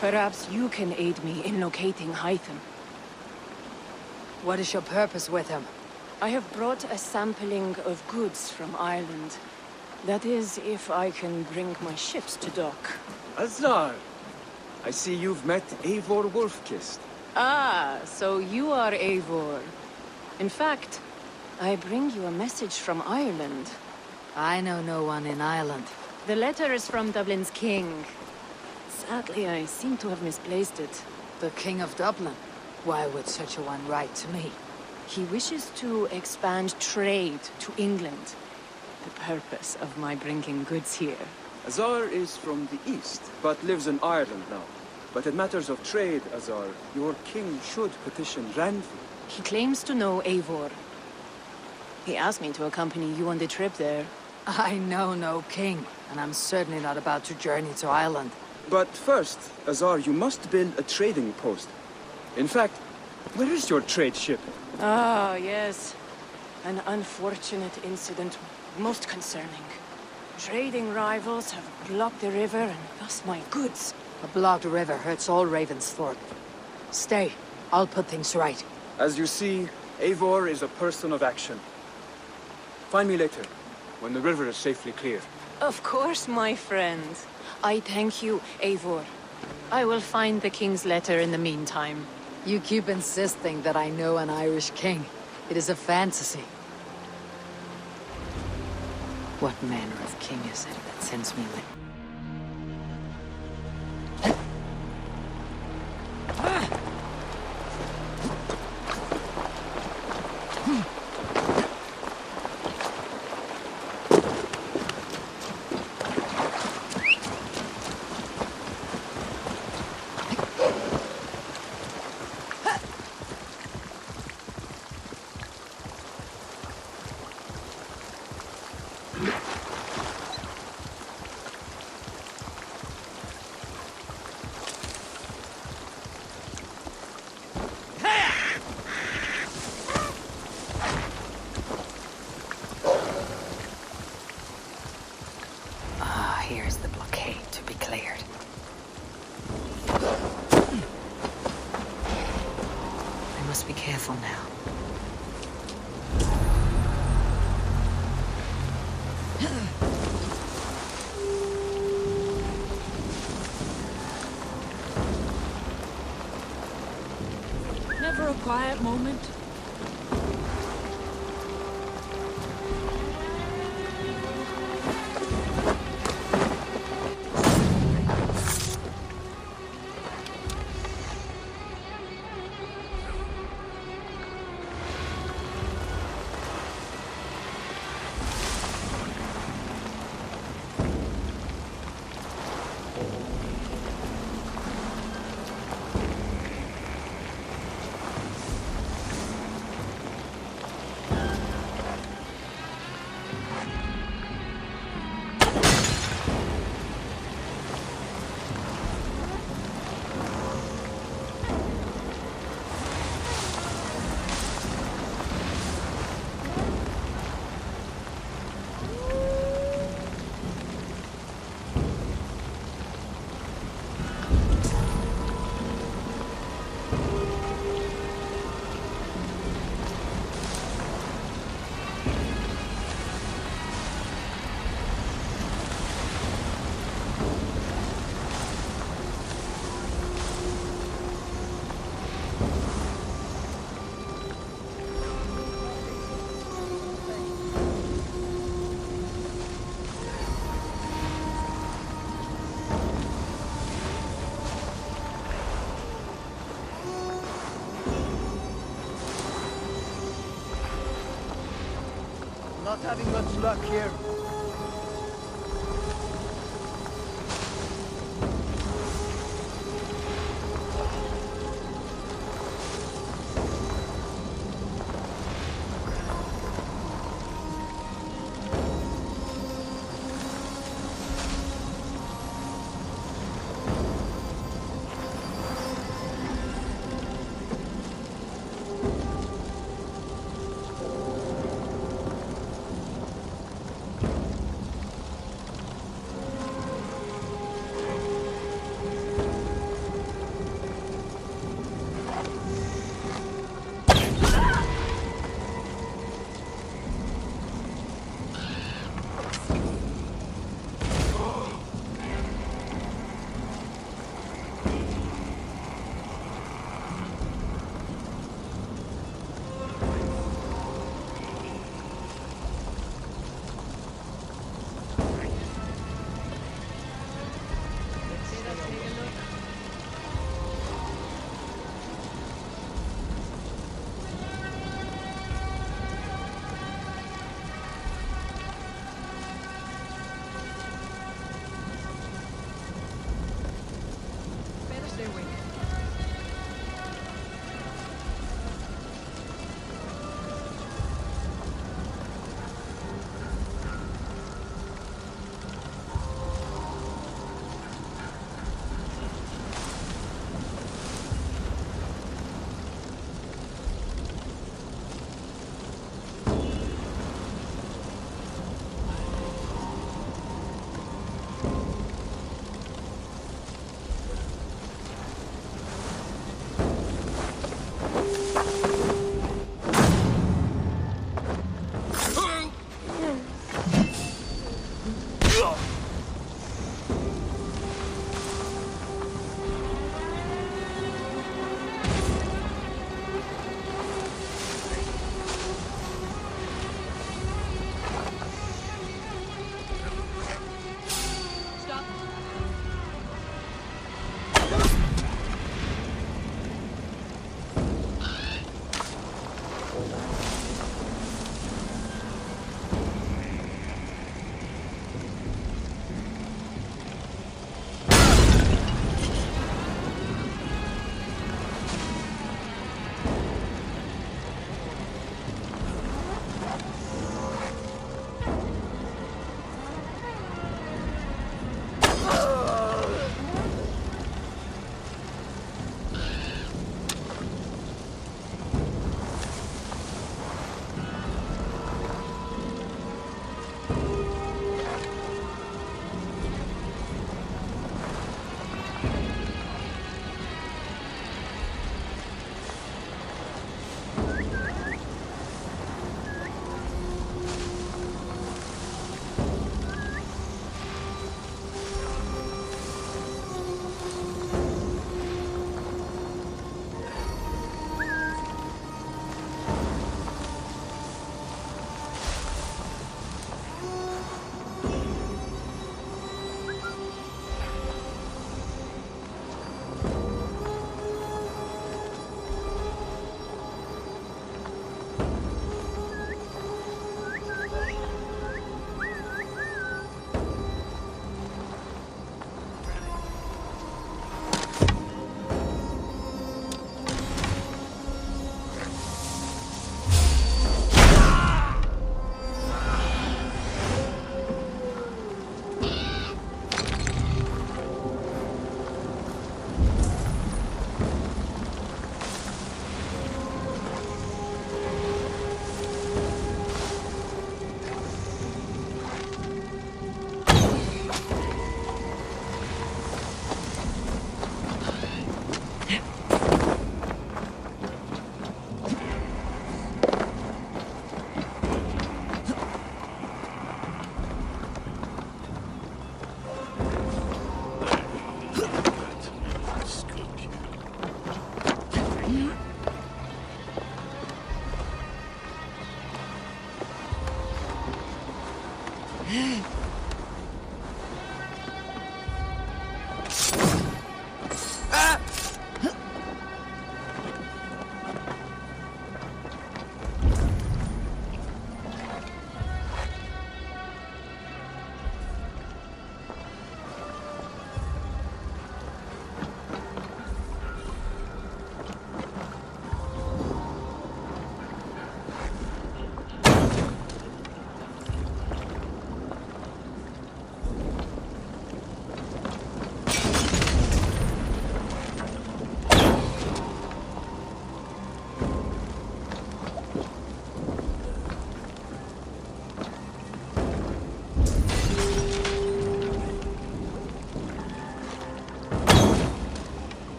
Perhaps you can aid me in locating Hytham. What is your purpose with him? I have brought a sampling of goods from Ireland. That is, if I can bring my ships to dock. Azar! I see you've met Eivor Wolfkist. Ah, so you are Eivor. In fact, I bring you a message from Ireland. I know no one in Ireland. The letter is from Dublin's king. Sadly, I seem to have misplaced it. The King of Dublin? Why would such a one write to me? He wishes to expand trade to England. The purpose of my bringing goods here. Azar is from the east, but lives in Ireland now. But in matters of trade, Azar, your king should petition Ranvi. He claims to know Eivor. He asked me to accompany you on the trip there. I know no king, and I'm certainly not about to journey to Ireland. But first, Azar, you must build a trading post. In fact, where is your trade ship? Ah, yes. An unfortunate incident, most concerning. Trading rivals have blocked the river and thus my goods. A blocked river hurts all Ravensthorpe. Stay, I'll put things right. As you see, Eivor is a person of action. Find me later, when the river is safely clear. Of course, my friend. I thank you, Eivor. I will find the king's letter in the meantime. You keep insisting that I know an Irish king. It is a fantasy. What manner of king is it that sends me with? Here's the blockade to be cleared. I must be careful now. Never a quiet moment. Not having much luck here.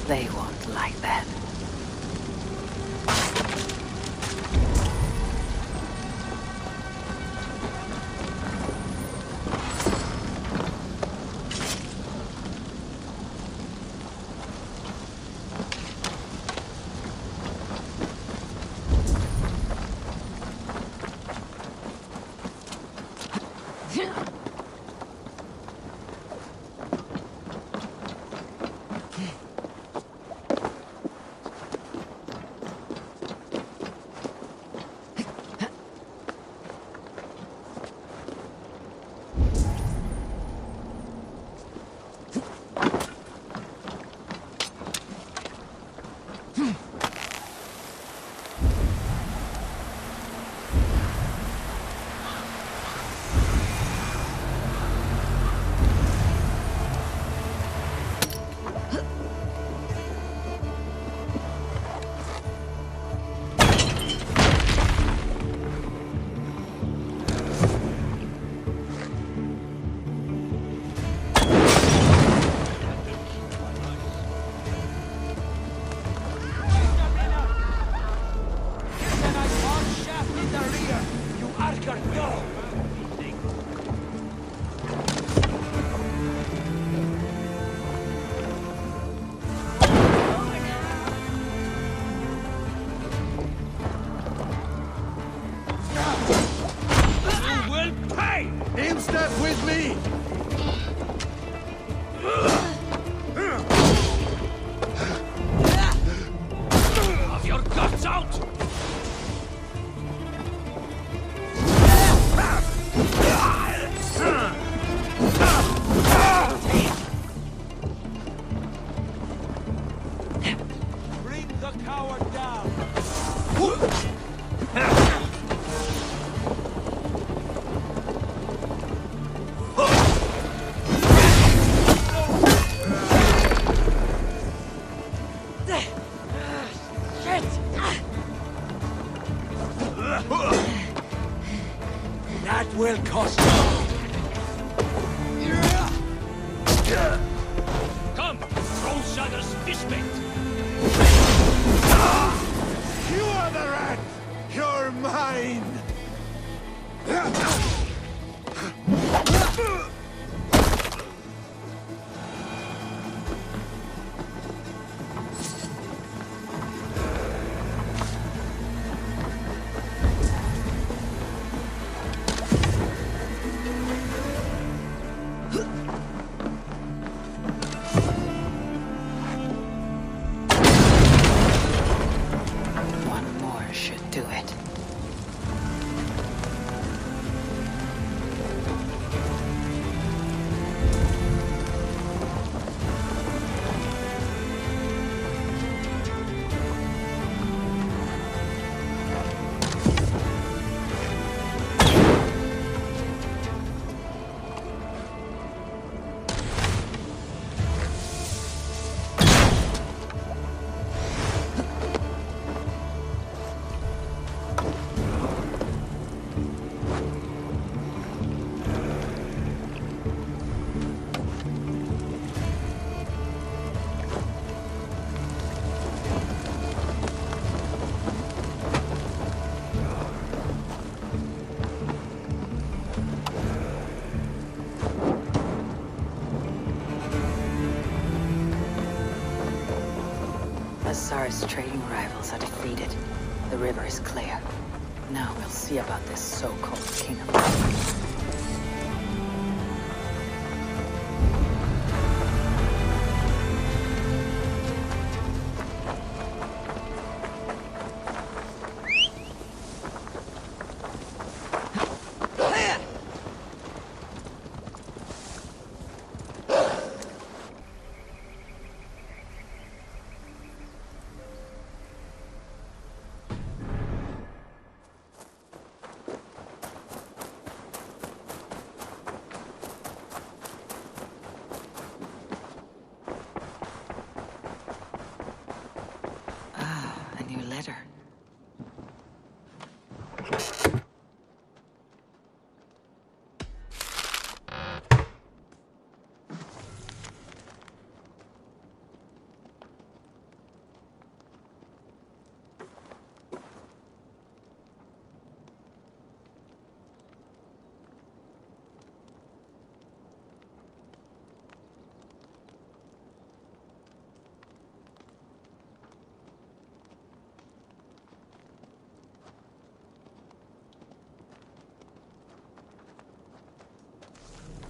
They won't like that. will cost you. Come, Troll Shagger's fishbait. You are the rat! You're mine! One more should do it. Azar's trading rivals are defeated. The river is clear. Now we'll see about this so-called King of Danu.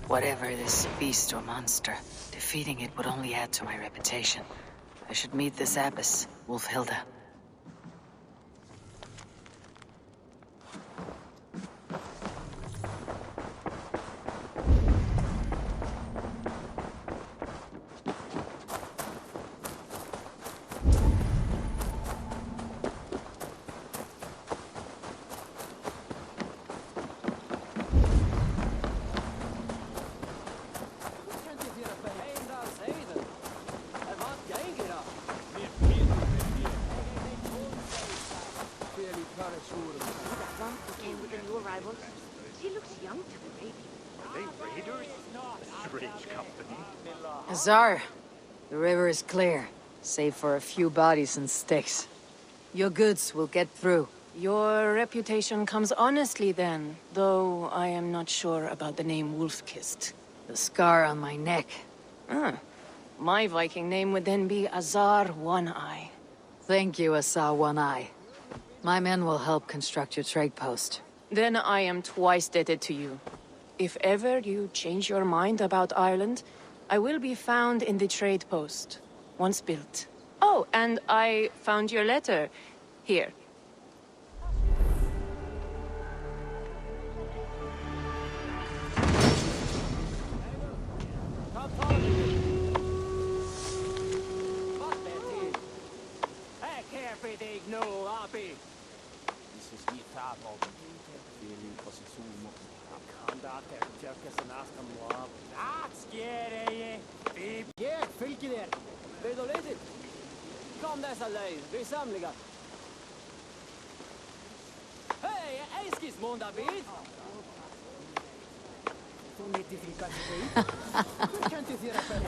Whatever this beast or monster, defeating it would only add to my reputation. I should meet this abbess, Wolfhilda. Azar, the river is clear, save for a few bodies and sticks. Your goods will get through. Your reputation comes honestly then, though I am not sure about the name Wolf-Kissed. The scar on my neck. Ah, my Viking name would then be Azar One-Eye. Thank you, Azar One-Eye. My men will help construct your trade post. Then I am twice indebted to you. If ever you change your mind about Ireland, I will be found in the trade post, once built. Oh, and I found your letter. Here.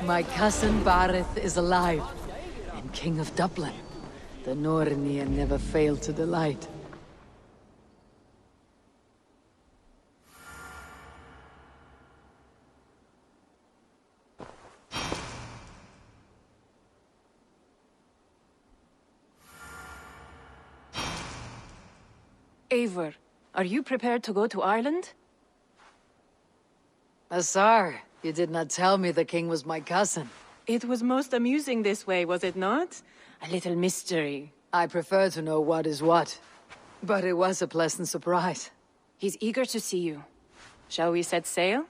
My cousin Barith is alive, and King of Dublin. The Nornia never failed to delight. Eivor, are you prepared to go to Ireland? Azar, you did not tell me the king was my cousin. It was most amusing this way, was it not? A little mystery. I prefer to know what is what. But it was a pleasant surprise. He's eager to see you. Shall we set sail?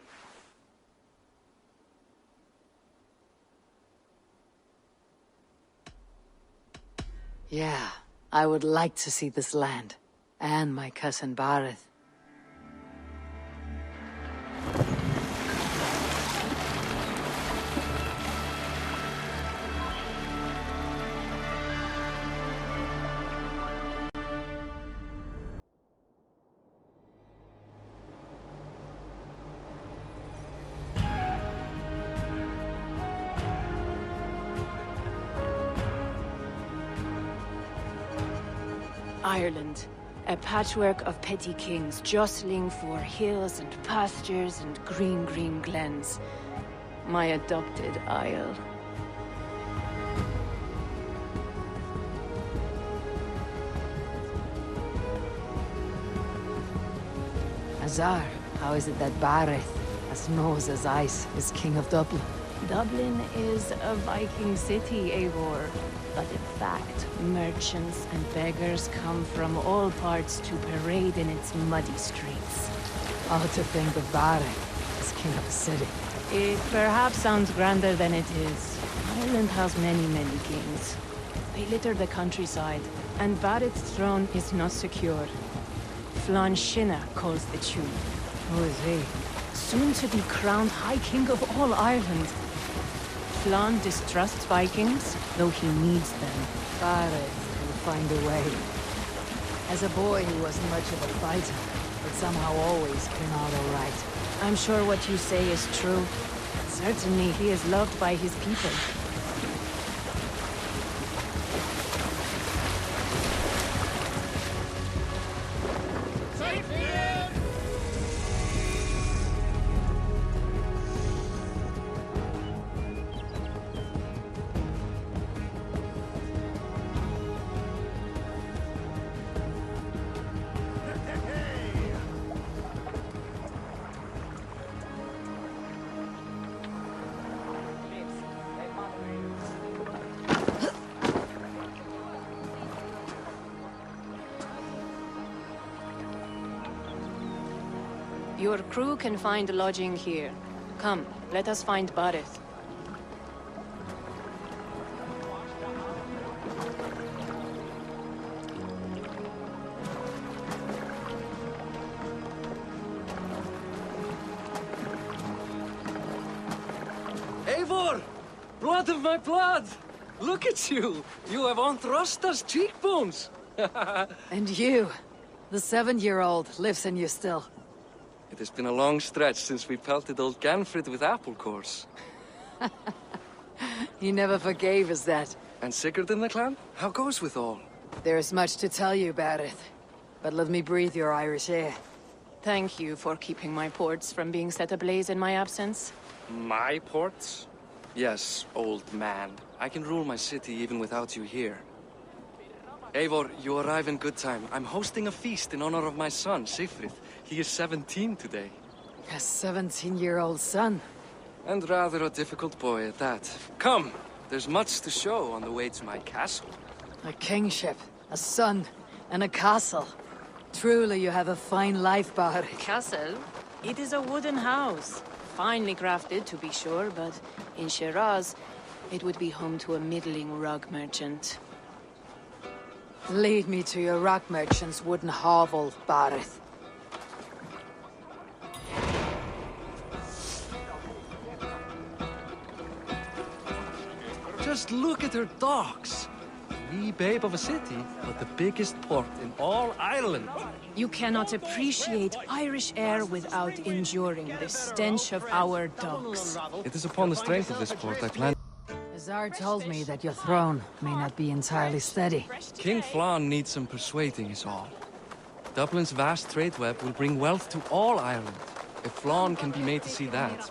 Yeah, I would like to see this land. And my cousin Barith. Ireland. A patchwork of petty kings jostling for hills and pastures and green glens. My adopted isle. Azar, how is it that Bareth, as knows as ice, is king of Dublin? Dublin is a Viking city, Eivor. But in fact, merchants and beggars come from all parts to parade in its muddy streets. Oh, to think of Bareth as king of a city. It perhaps sounds grander than it is. Ireland has many, many kings. They litter the countryside, and Bareth's throne is not secure. Flann Sinna calls the tune. Who is he? Soon to be crowned High King of all Ireland. Flann distrusts Vikings, though he needs them. Bareth will find a way. As a boy, he wasn't much of a fighter, but somehow always came out all right. I'm sure what you say is true. Certainly, he is loved by his people. Your crew can find lodging here. Come, let us find Bareth. Eivor! Blood of my blood! Look at you! You have Anthrosta's cheekbones! And you, the 7-year-old, lives in you still. It has been a long stretch since we pelted old Ganfrid with apple cores. He never forgave us that. And Sigurd in the clan? How goes with all? There is much to tell you, Bareth. But let me breathe your Irish air. Thank you for keeping my ports from being set ablaze in my absence. My ports? Yes, old man. I can rule my city even without you here. Eivor, you arrive in good time. I'm hosting a feast in honor of my son, Sigfrid. He is 17 today. A 17-year-old son. And rather a difficult boy at that. Come! There's much to show on the way to my castle. A kingship, a son, and a castle. Truly you have a fine life, Bareth. Castle? It is a wooden house. Finely crafted, to be sure, but in Shiraz, it would be home to a middling rug merchant. Lead me to your rock merchant's wooden hovel, Bareth. Just look at her docks. Wee babe of a city, but the biggest port in all Ireland. You cannot appreciate Irish air without enduring the stench of our docks. It is upon the strength of this port I plan. Azar told me that your throne may not be entirely steady. King Flann needs some persuading is all. Dublin's vast trade web will bring wealth to all Ireland. If Flann can be made to see that.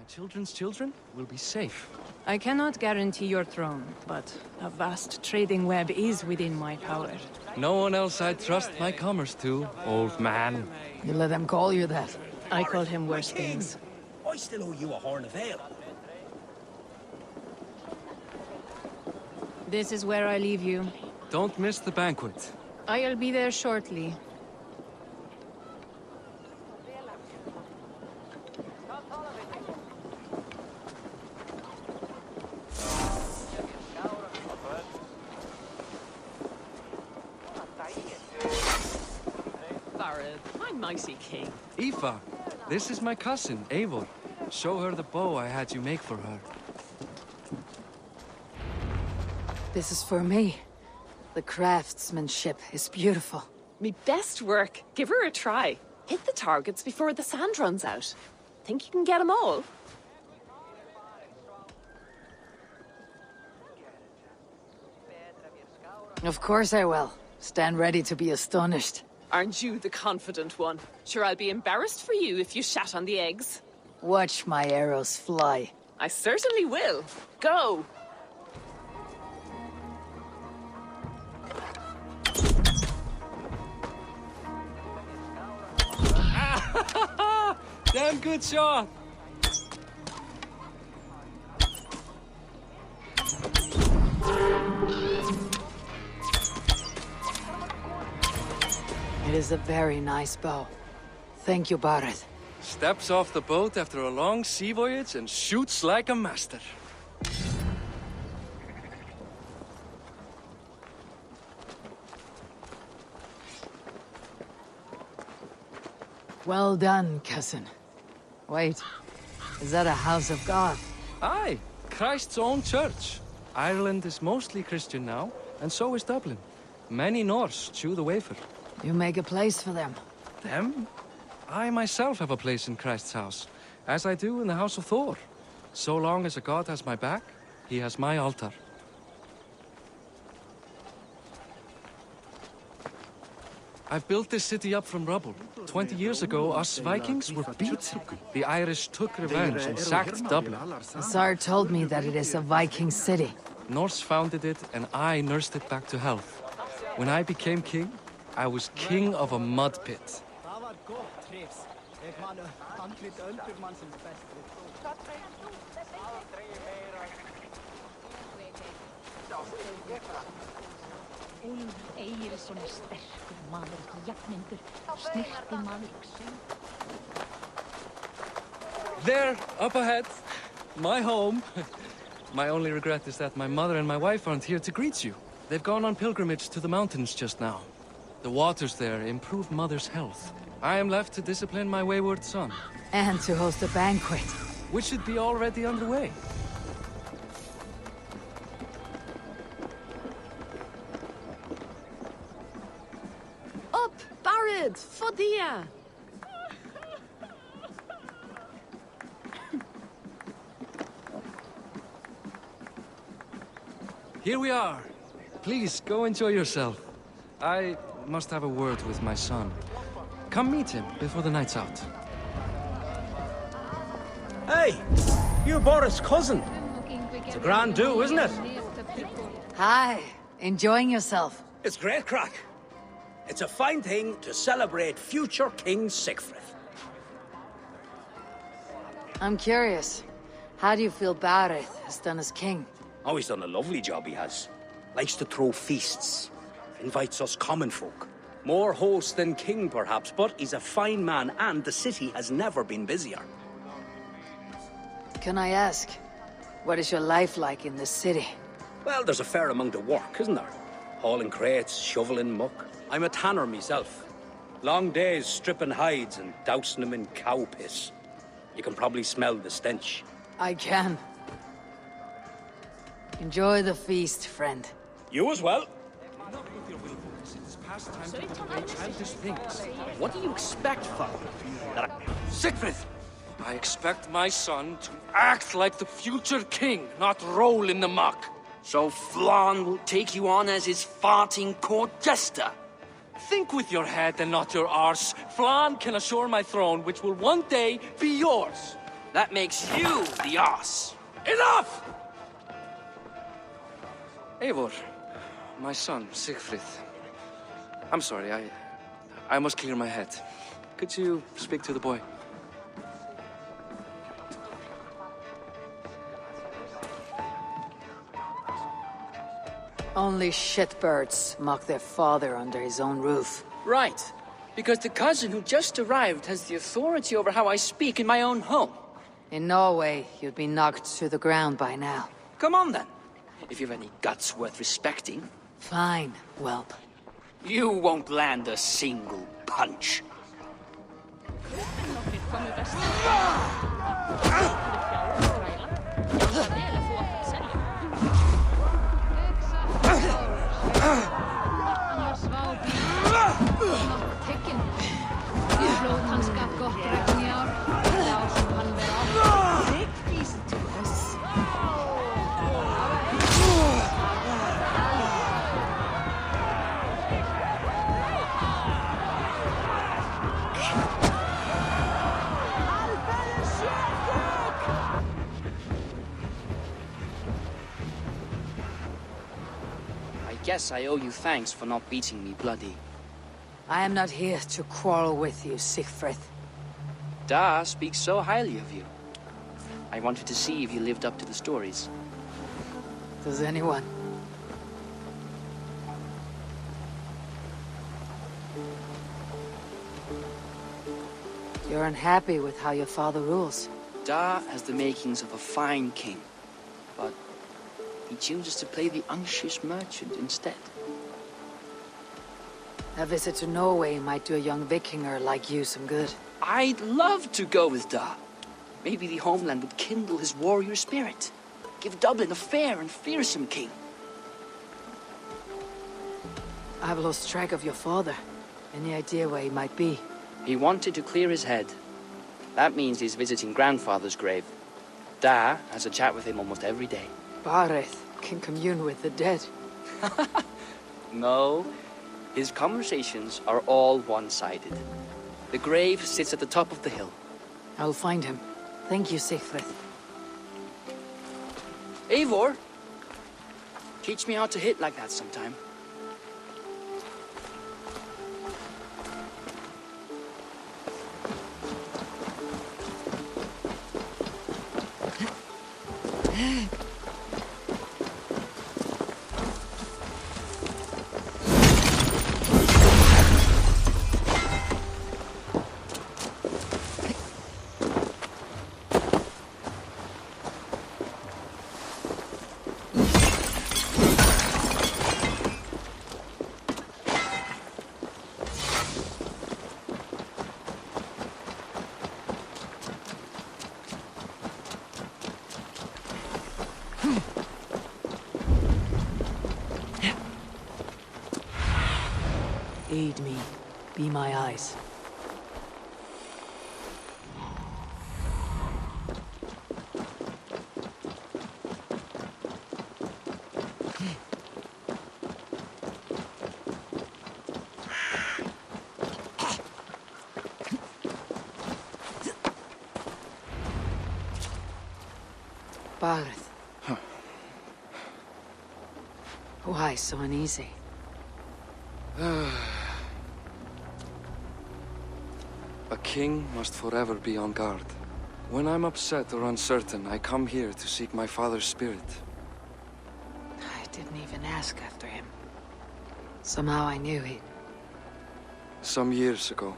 Children's children will be safe. I cannot guarantee your throne, but a vast trading web is within my power. No one else I'd trust my commerce to, old man. You let them call you that. I call him worse things. I still owe you a horn of ale. This is where I leave you. Don't miss the banquet. I'll be there shortly. Mighty king. Aoife, this is my cousin, Eivor. Show her the bow I had you make for her. This is for me. The craftsmanship is beautiful. Me best work. Give her a try. Hit the targets before the sand runs out. Think you can get them all? Of course I will. Stand ready to be astonished. Aren't you the confident one? Sure, I'll be embarrassed for you if you shat on the eggs. Watch my arrows fly. I certainly will. Go! Damn good shot! It is a very nice bow. Thank you, Bareth. Steps off the boat after a long sea voyage and shoots like a master. Well done, cousin. Wait, is that a house of God? Aye, Christ's own church. Ireland is mostly Christian now, and so is Dublin. Many Norse chew the wafer. You make a place for them. Them? I myself have a place in Christ's house, as I do in the House of Thor. So long as a god has my back, he has my altar. I've built this city up from rubble. 20 years ago, us Vikings were beat. The Irish took revenge and sacked Dublin. Tsar told me that it is a Viking city. Norse founded it, and I nursed it back to health. When I became king, I was king of a mud pit. There, up ahead, my home. My only regret is that my mother and my wife aren't here to greet you. They've gone on pilgrimage to the mountains just now. The waters there improve Mother's health. I am left to discipline my wayward son. And to host a banquet. Which should be already underway. Up, Barad! Fodia! Here we are. Please, go enjoy yourself. I must have a word with my son. Come meet him before the night's out. Hey, you're Boris' cousin. It's a grand do, isn't it? Hi, enjoying yourself? It's great crack. It's a fine thing to celebrate future King Sigfrid. I'm curious. How do you feel Bareth has done as king? Oh, he's done a lovely job, he has. Likes to throw feasts. Invites us common folk. More host than king, perhaps, but he's a fine man, and the city has never been busier. Can I ask, what is your life like in this city? Well, there's a fair amount of work, isn't there? Hauling crates, shoveling muck. I'm a tanner myself. Long days stripping hides and dousing them in cow piss. You can probably smell the stench. I can. Enjoy the feast, friend. You as well. What do you expect, father? Sigfrid! I expect my son to act like the future king, not roll in the muck. So Flann will take you on as his farting court jester? Think with your head and not your arse. Flann can assure my throne, which will one day be yours. That makes you the arse. Enough! Eivor, my son, Sigfrid. I'm sorry, I must clear my head. Could you speak to the boy? Only shitbirds mock their father under his own roof. Right. Because the cousin who just arrived has the authority over how I speak in my own home. In Norway, you'd be knocked to the ground by now. Come on, then. If you've any guts worth respecting. Fine, whelp. You won't land a single punch. guess I owe you thanks for not beating me bloody. I am not here to quarrel with you, Sigfrid. Da speaks so highly of you. I wanted to see if you lived up to the stories. Does anyone? You're unhappy with how your father rules. Da has the makings of a fine king, but he chooses to play the unctuous merchant instead. A visit to Norway might do a young Vikinger like you some good. I'd love to go with Da. Maybe the homeland would kindle his warrior spirit. Give Dublin a fair and fearsome king. I've lost track of your father. Any idea where he might be? He wanted to clear his head. That means he's visiting grandfather's grave. Da has a chat with him almost every day. Bareth can commune with the dead. No, his conversations are all one-sided. The grave sits at the top of the hill. I'll find him. Thank you, Sigfrid. Eivor! Teach me how to hit like that sometime. Aid me. Be my eyes. Bareth. Why so uneasy? A king must forever be on guard. When I'm upset or uncertain, I come here to seek my father's spirit. I didn't even ask after him. Somehow I knew he'd... Some years ago,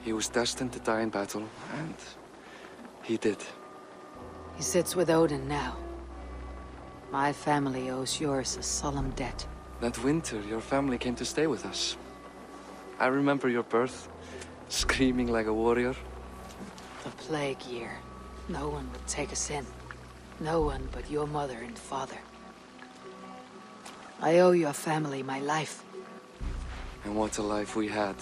he was destined to die in battle, and he did. He sits with Odin now. My family owes yours a solemn debt. That winter, your family came to stay with us. I remember your birth, screaming like a warrior. The plague year. No one would take us in. No one but your mother and father. I owe your family my life. And what a life we had.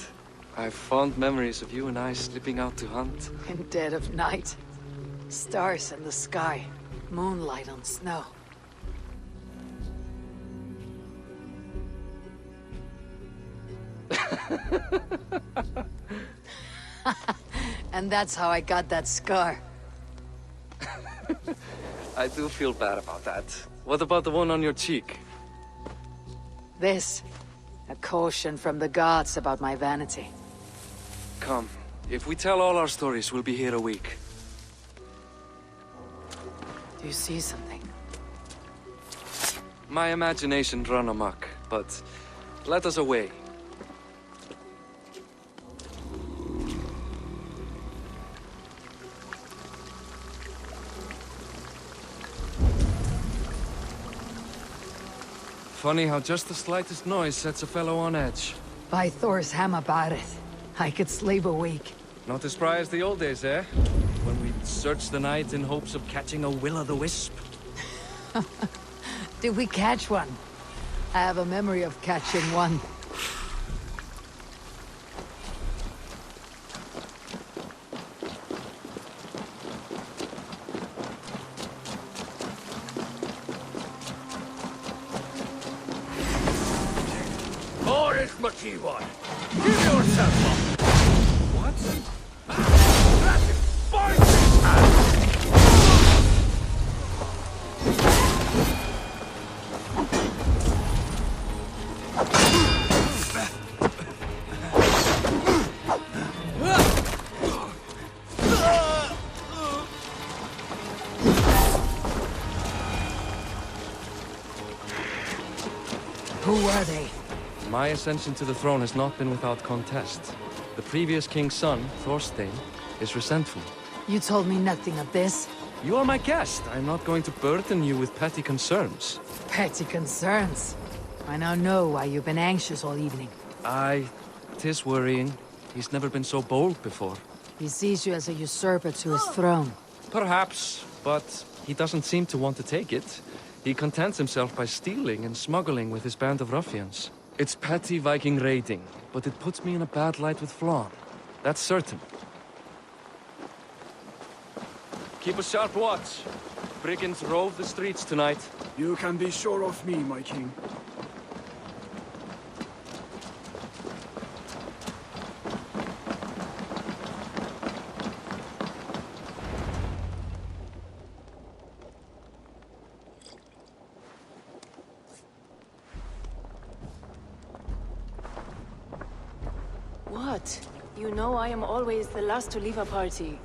I have fond memories of you and I slipping out to hunt. In dead of night. Stars in the sky. Moonlight on snow. And that's how I got that scar. I do feel bad about that. What about the one on your cheek? This. A caution from the gods about my vanity. Come. If we tell all our stories, we'll be here a week. Do you see something? My imagination run amok, but let us away. Funny how just the slightest noise sets a fellow on edge. By Thor's hammer, Bareth. I could sleep a week. Not as spry as the old days, eh? When we'd search the night in hopes of catching a will-o'-the-wisp. Did we catch one? I have a memory of catching one. Give yourself up! What? That is fighting! Who were they? My ascension to the throne has not been without contest. The previous king's son, Thorstein, is resentful. You told me nothing of this. You are my guest. I'm not going to burden you with petty concerns. Petty concerns. I now know why you've been anxious all evening. Aye, 'tis worrying. He's never been so bold before. He sees you as a usurper to his throne. Perhaps, but he doesn't seem to want to take it. He contents himself by stealing and smuggling with his band of ruffians. It's petty Viking raiding, but it puts me in a bad light with Flann. That's certain. Keep a sharp watch. Brigands rove the streets tonight. You can be sure of me, my king. What? You know I am always the last to leave a party.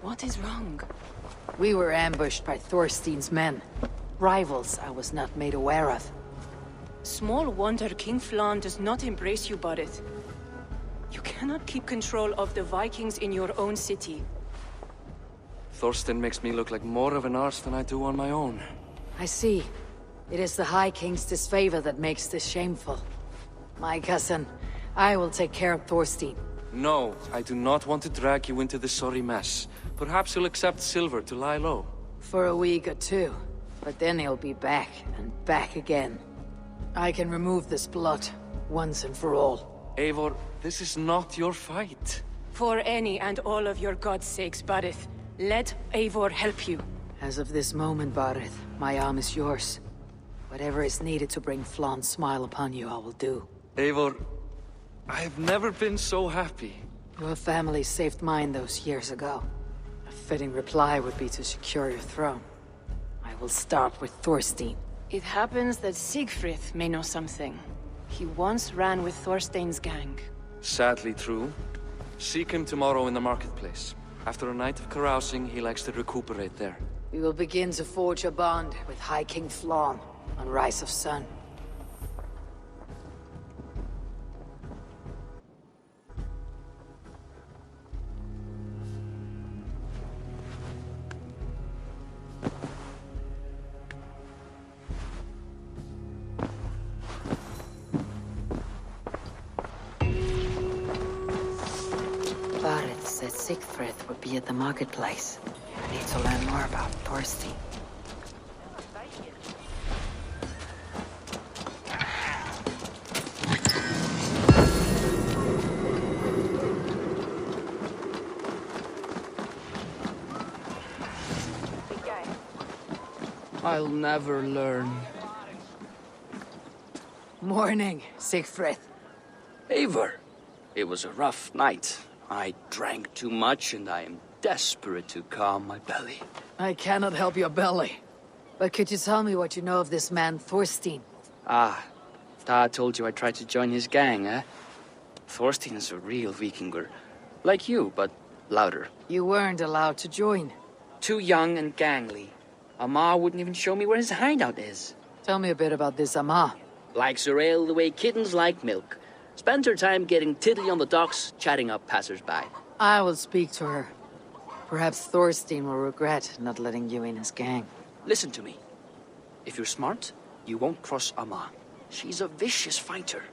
What is wrong? We were ambushed by Thorstein's men. Rivals I was not made aware of. Small wonder King Flann does not embrace you, Barith. You cannot keep control of the Vikings in your own city. Thorstein makes me look like more of an arse than I do on my own. I see. It is the High King's disfavor that makes this shameful. My cousin, I will take care of Thorstein. No, I do not want to drag you into this sorry mess. Perhaps you'll accept silver to lie low. For a week or two. But then he'll be back, and back again. I can remove this blot, once and for all. Eivor, this is not your fight. For any and all of your god's sakes, Barith, let Eivor help you. As of this moment, Barith, my arm is yours. Whatever is needed to bring Flann's smile upon you, I will do. Eivor, I have never been so happy. Your family saved mine those years ago. A fitting reply would be to secure your throne. I will start with Thorstein. It happens that Siegfried may know something. He once ran with Thorstein's gang. Sadly true. Seek him tomorrow in the marketplace. After a night of carousing, he likes to recuperate there. We will begin to forge a bond with High King Flann on Rise of Sun. Barith said Siegfried would be at the marketplace. I need to learn more about Thorstein. I'll never learn. Morning, Siegfried. Eivor, it was a rough night. I drank too much and I am desperate to calm my belly. I cannot help your belly. But could you tell me what you know of this man, Thorstein? Ah, Dad told you I tried to join his gang, eh? Thorstein is a real Vikinger. Like you, but louder. You weren't allowed to join. Too young and gangly. Amar wouldn't even show me where his hideout is. Tell me a bit about this Amar. Likes her ale the way kittens like milk. Spends her time getting tiddly on the docks, chatting up passers-by. I will speak to her. Perhaps Thorstein will regret not letting you in his gang. Listen to me. If you're smart, you won't cross Amar. She's a vicious fighter.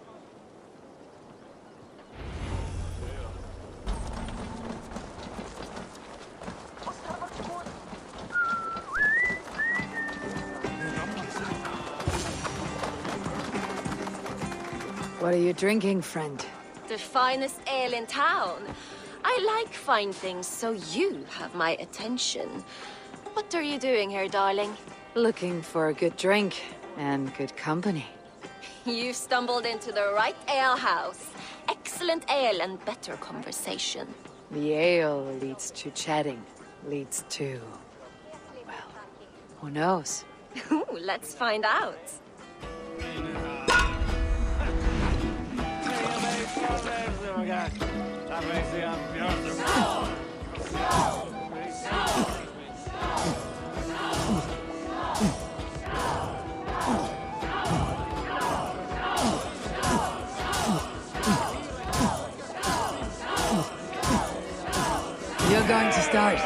What are you drinking, friend? The finest ale in town. I like fine things, so you have my attention. What are you doing here, darling? Looking for a good drink and good company. You've stumbled into the right alehouse. Excellent ale and better conversation. The ale leads to chatting, leads to... well, who knows? Ooh, let's find out. start.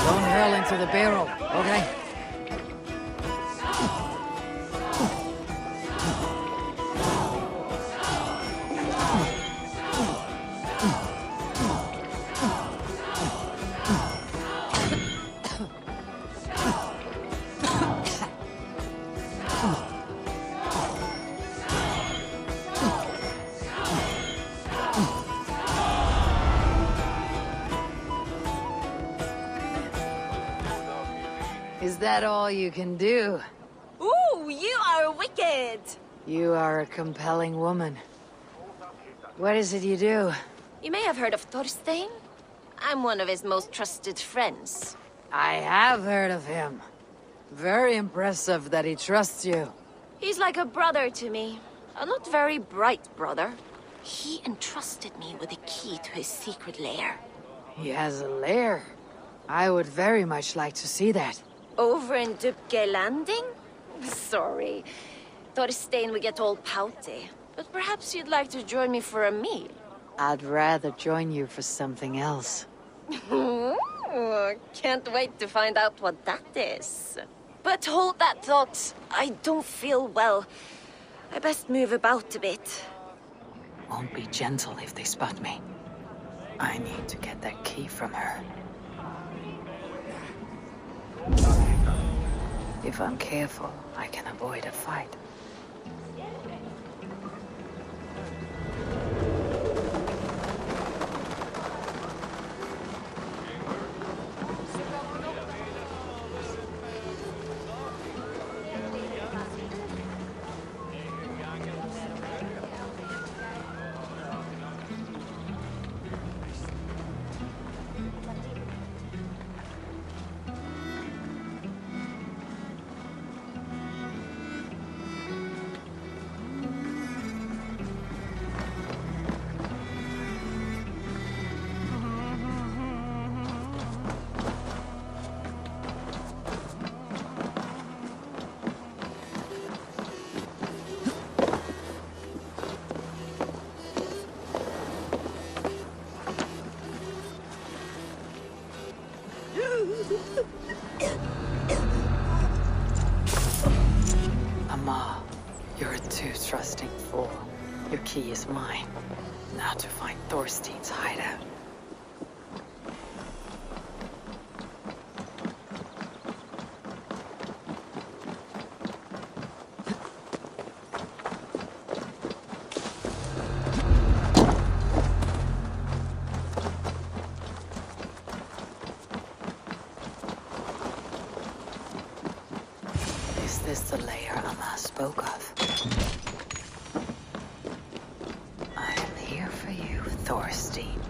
Don't hurl into the barrel, okay? Is that all you can do? Ooh, you are wicked! You are a compelling woman. What is it you do? You may have heard of Thorstein. I'm one of his most trusted friends. I have heard of him. Very impressive that he trusts you. He's like a brother to me. A not very bright brother. He entrusted me with the key to his secret lair. He has a lair. I would very much like to see that. Over in Dubke Landing? Sorry. Thorstein would get all pouty. But perhaps you'd like to join me for a meal? I'd rather join you for something else. Can't wait to find out what that is. But hold that thought. I don't feel well. I best move about a bit. Won't be gentle if they spot me. I need to get that key from her. If I'm careful, I can avoid a fight. Ama, you're a too trusting fool. Your key is mine. Now to find Thorstein's hideout. Is this the lair Ama spoke of? I am here for you, Thorstein.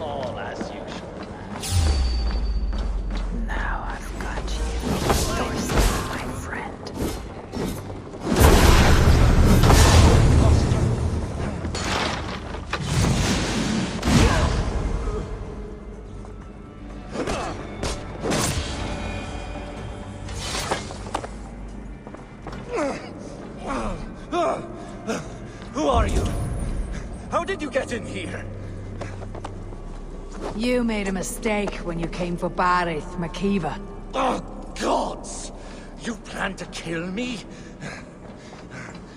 All as usual. Now I've got you, Thorstein, my friend. Who are you? How did you get in here? You made a mistake when you came for Barith, Makiva. Oh, gods! You plan to kill me?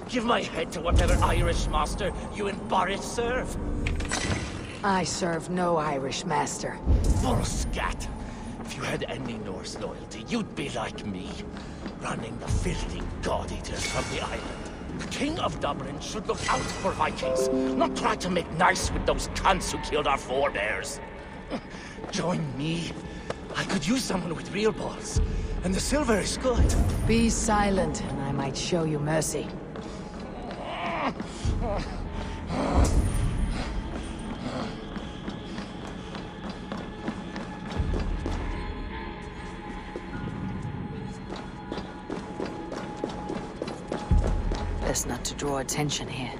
Give my head to whatever Irish master you and Boris serve. I serve no Irish master. For a scat. If you had any Norse loyalty, you'd be like me, running the filthy god-eaters from the island. The King of Dublin should look out for Vikings, not try to make nice with those cunts who killed our forebears. Join me. I could use someone with real balls, and the silver is good. Be silent, and I might show you mercy. Best not to draw attention here.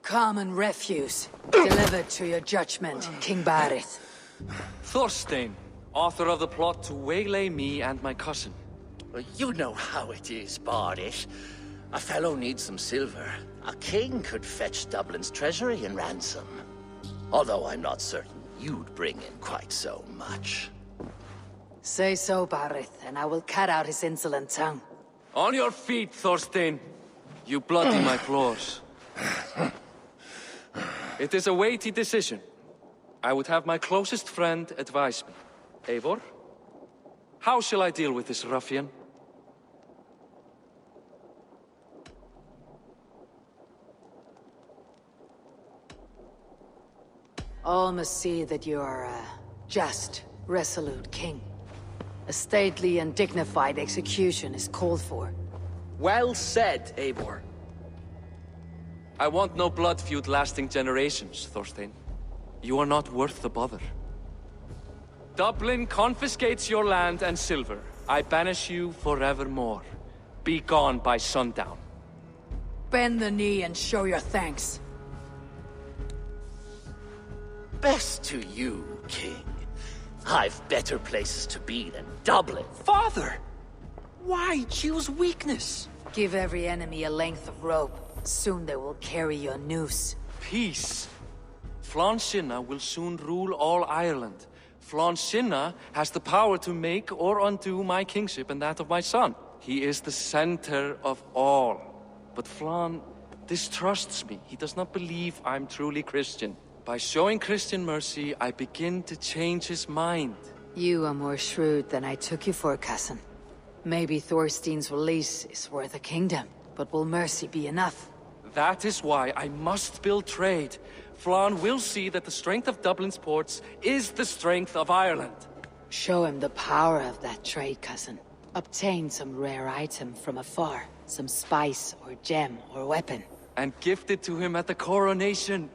Common refuse. Delivered to your judgment, King Barith. Thorstein, author of the plot to waylay me and my cousin. Well, you know how it is, Bardish. A fellow needs some silver. A king could fetch Dublin's treasury in ransom. Although I'm not certain you'd bring in quite so much. Say so, Barith, and I will cut out his insolent tongue. On your feet, Thorstein. You bloody my floors. It is a weighty decision. I would have my closest friend advise me. Eivor? How shall I deal with this ruffian? All must see that you are a just, resolute king. A stately and dignified execution is called for. Well said, Eivor. I want no blood feud lasting generations, Thorstein. You are not worth the bother. Dublin confiscates your land and silver. I banish you forevermore. Be gone by sundown. Bend the knee and show your thanks. Best to you, King. I've better places to be than Dublin. Father! Why choose weakness? Give every enemy a length of rope. Soon they will carry your noose. Peace. Flann Sinna will soon rule all Ireland. Flann Sinna has the power to make or undo my kingship and that of my son. He is the center of all. But Flann distrusts me. He does not believe I'm truly Christian. By showing Christian mercy, I begin to change his mind. You are more shrewd than I took you for, cousin. Maybe Thorstein's release is worth a kingdom, but will mercy be enough? That is why I must build trade. Flann will see that the strength of Dublin's ports is the strength of Ireland. Show him the power of that trade, cousin. Obtain some rare item from afar. Some spice or gem or weapon. And gift it to him at the coronation.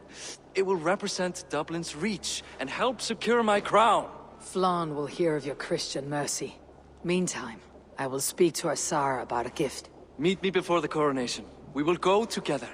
It will represent Dublin's reach and help secure my crown. Flann will hear of your Christian mercy. Meantime, I will speak to our Ciara about a gift. Meet me before the coronation. We will go together.